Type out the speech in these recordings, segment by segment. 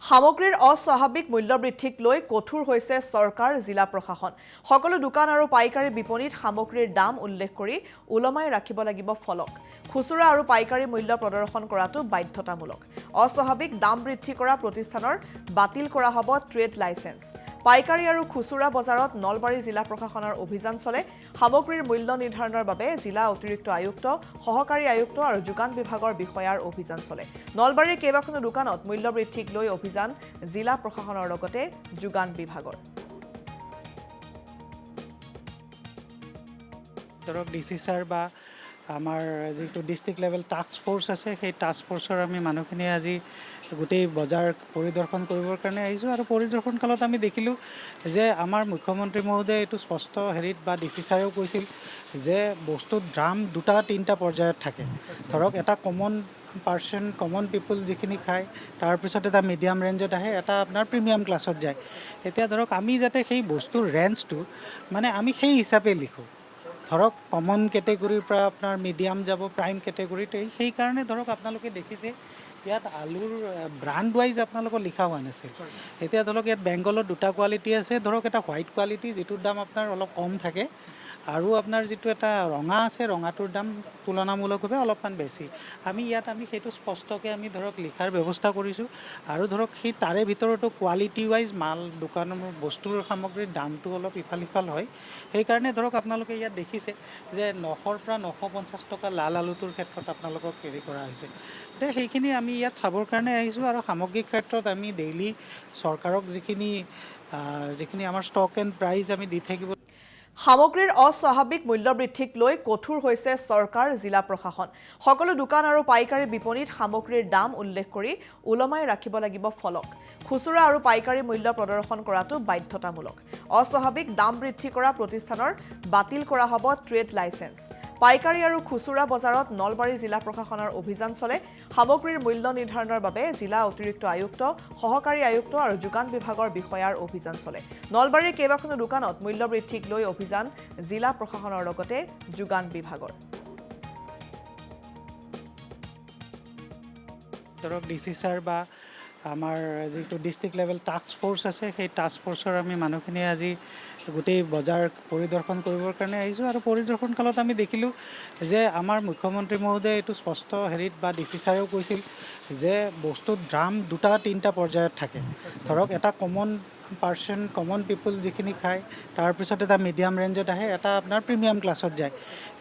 সামগ্ৰীৰ অস্বাভাৱিক মূল্য বৃদ্ধিক লৈ কঠোৰ হৈছে চৰকাৰ জিলা প্ৰশাসন সকলো দোকান আৰু পাইকাৰী বিপণীত সামগ্ৰীৰ দাম উল্লেখ কৰি উলমাই ৰাখিব লাগিব ফলক খুচুৰা আৰু পাইকাৰী মূল্য প্ৰদৰ্শন কৰাটো বাধ্যতামূলক অস্বাভাৱিক দাম বৃদ্ধি কৰা প্ৰতিষ্ঠানৰ বাতিল কৰা হ'ব ট্ৰেড লাইসেন্স পাইকাৰী আৰু খুচুৰা বজাৰত নলবাৰী জিলা প্ৰশাসনৰ অভিযান চলে সামগ্ৰীৰ মূল্য নিৰ্ধাৰণৰ বাবে জিলা অতিৰিক্ত আয়ুক্ত সহকাৰী আয়ুক্ত আৰু যোগান বিভাগৰ বিষয়াৰ অভিযান চলে নলবাৰীৰ কেইবাখনো দোকানত মূল্য বৃদ্ধিক লৈ অভিযান জিলা প্ৰশাসনৰ লগতে যোগান বিভাগৰ ধৰক ডিসি স্যাৰ বা আমাৰ যিটো ডিস্ট্ৰিক্ট লেভেল টাস্ক ফোৰ্স আছে সেই টাস্ক ফোৰ্সৰ আমি মানুহখিনি আজি গোটেই বজাৰ পৰিদৰ্শন কৰিবৰ কাৰণে আহিছোঁ আৰু পৰিদৰ্শন কালত আমি দেখিলোঁ যে আমাৰ মুখ্যমন্ত্ৰী মহোদয়ে এইটো স্পষ্ট হেৰিত বা ডিসি স্যাৰেও কৈছিল যে বস্তুৰ দাম দুটা তিনিটা পৰ্যায়ত থাকে ধৰক এটা কমন পাৰ্চন কমন পিপল যিখিনি খায় তাৰপিছত এটা মিডিয়াম ৰেঞ্জত আহে এটা আপোনাৰ প্ৰিমিয়াম ক্লাছত যায় এতিয়া ধৰক আমি যাতে সেই বস্তুৰ ৰেঞ্জটো মানে আমি সেই হিচাপে লিখোঁ ধৰক কমন কেটেগৰীৰ পৰা আপোনাৰ মিডিয়াম যাব প্ৰাইম কেটেগৰীত সেইকাৰণে ধৰক আপোনালোকে দেখিছে ইয়াত আলুৰ ব্ৰাণ্ড ৱাইজ আপোনালোকৰ লিখা হোৱা নাছিল এতিয়া ধৰক ইয়াত বেংগলৰ দুটা কোৱালিটি আছে ধৰক এটা হোৱাইট কোৱালিটি যিটোৰ দাম আপোনাৰ অলপ কম থাকে আৰু আপোনাৰ যিটো এটা ৰঙা আছে ৰঙাটোৰ দাম তুলনামূলকভাৱে অলপমান বেছি আমি সেইটো স্পষ্টকৈ আমি ধৰক লিখাৰ ব্যৱস্থা কৰিছোঁ আৰু ধৰক সেই তাৰে ভিতৰতো কোৱালিটি ৱাইজ মাল দোকানৰ বস্তুৰ সামগ্ৰীৰ দামটো অলপ ইফাল সিফাল হয় সেইকাৰণে ধৰক আপোনালোকে ইয়াত দেখিছে যে 900ৰ পৰা 950 টকা লাল আলুটোৰ ক্ষেত্ৰত আপোনালোকক হেৰি কৰা হৈছে এতিয়া সেইখিনি আমি ইয়াত চাবৰ কাৰণে আহিছোঁ আৰু সামগ্ৰিক ক্ষেত্ৰত আমি ডেইলি চৰকাৰক যিখিনি আমাৰ ষ্টক এণ্ড প্ৰাইচ আমি দি থাকিব সামগ্ৰীৰ অস্বাভাৱিক মূল্য বৃদ্ধিক লৈ কঠোৰ হৈছে চৰকাৰ জিলা প্ৰশাসন সকলো দোকান আৰু পাইকাৰী বিপণীত সামগ্ৰীৰ দাম উল্লেখ কৰি উলমাই ৰাখিব লাগিব ফলক খুচুৰা আৰু পাইকাৰী মূল্য প্ৰদৰ্শন কৰাটো বাধ্যতামূলক অস্বাভাৱিক দাম বৃদ্ধি কৰা প্ৰতিষ্ঠানৰ বাতিল কৰা হ'ব ট্ৰেড লাইসেন্স পাইকাৰী আৰু খুচুৰা বজাৰত নলবাৰী জিলা প্ৰশাসনৰ অভিযান চলে সামগ্ৰীৰ মূল্য নিৰ্ধাৰণৰ বাবে জিলা অতিৰিক্ত আয়ুক্ত সহকাৰী আয়ুক্ত আৰু যোগান বিভাগৰ বিষয়াৰ অভিযান চলে নলবাৰীৰ কেইবাখনো দোকানত মূল্য বৃদ্ধিক লৈ অভিযান জিলা প্ৰশাসনৰ লগতে যোগান বিভাগৰ ধৰক ডিসি স্যাৰ বা আমাৰ যিটো ডিস্ট্ৰিক্ট লেভেল টাস্ক ফোৰ্স আছে সেই টাস্ক ফোৰ্সৰ আমি মানুহখিনি আজি গোটেই বজাৰ পৰিদৰ্শন কৰিবৰ কাৰণে আহিছোঁ আৰু পৰিদৰ্শন কালত আমি দেখিলোঁ যে আমাৰ মুখ্যমন্ত্ৰী মহোদয়ে এইটো স্পষ্ট হেৰিত বা ডিসি স্যাৰেও কৈছিল যে বস্তুৰ দাম দুটা তিনিটা পৰ্যায়ত থাকে ধৰক এটা কমন পাৰ্চন কমন পিপল যিখিনি খায় তাৰপিছত এটা মিডিয়াম ৰেঞ্জত আহে এটা আপোনাৰ প্ৰিমিয়াম ক্লাছত যায়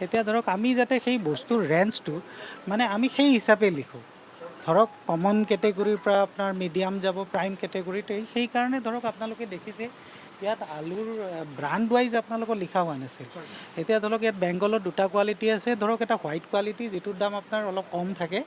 এতিয়া ধৰক আমি যাতে সেই বস্তুৰ ৰেঞ্জটো মানে আমি সেই হিচাপে লিখোঁ ধৰক কমন কেটেগৰীৰ পৰা আপোনাৰ মিডিয়াম যাব প্ৰাইম কেটেগৰীত সেইকাৰণে ধৰক আপোনালোকে দেখিছে ইয়াত আলুৰ ব্ৰাণ্ড ৱাইজ আপোনালোকৰ লিখা হোৱা নাছিল এতিয়া ধৰক ইয়াত বেংগলৰ দুটা কোৱালিটি আছে ধৰক এটা হোৱাইট কোৱালিটি যিটোৰ দাম আপোনাৰ অলপ কম থাকে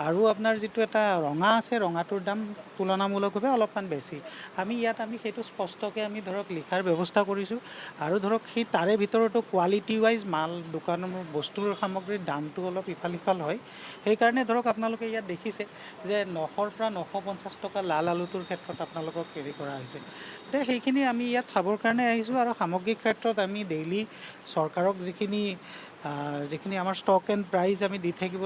আৰু আপোনাৰ যিটো এটা ৰঙা আছে ৰঙাটোৰ দাম তুলনামূলকভাৱে অলপমান বেছি আমি সেইটো স্পষ্টকৈ আমি ধৰক লিখাৰ ব্যৱস্থা কৰিছোঁ আৰু ধৰক সেই তাৰে ভিতৰতো কোৱালিটি ৱাইজ মাল দোকানৰ বস্তুৰ সামগ্ৰীৰ দামটো অলপ ইফাল সিফাল হয় সেইকাৰণে ধৰক আপোনালোকে ইয়াত দেখিছে যে 900ৰ পৰা 950 টকা লাল আলুটোৰ ক্ষেত্ৰত আপোনালোকক হেৰি কৰা হৈছে এতিয়া সেইখিনি আমি ইয়াত চাবৰ কাৰণে আহিছোঁ আৰু সামগ্ৰিক ক্ষেত্ৰত আমি ডেইলি চৰকাৰক যিখিনি আমাৰ ষ্টক এণ্ড প্ৰাইচ আমি দি থাকিব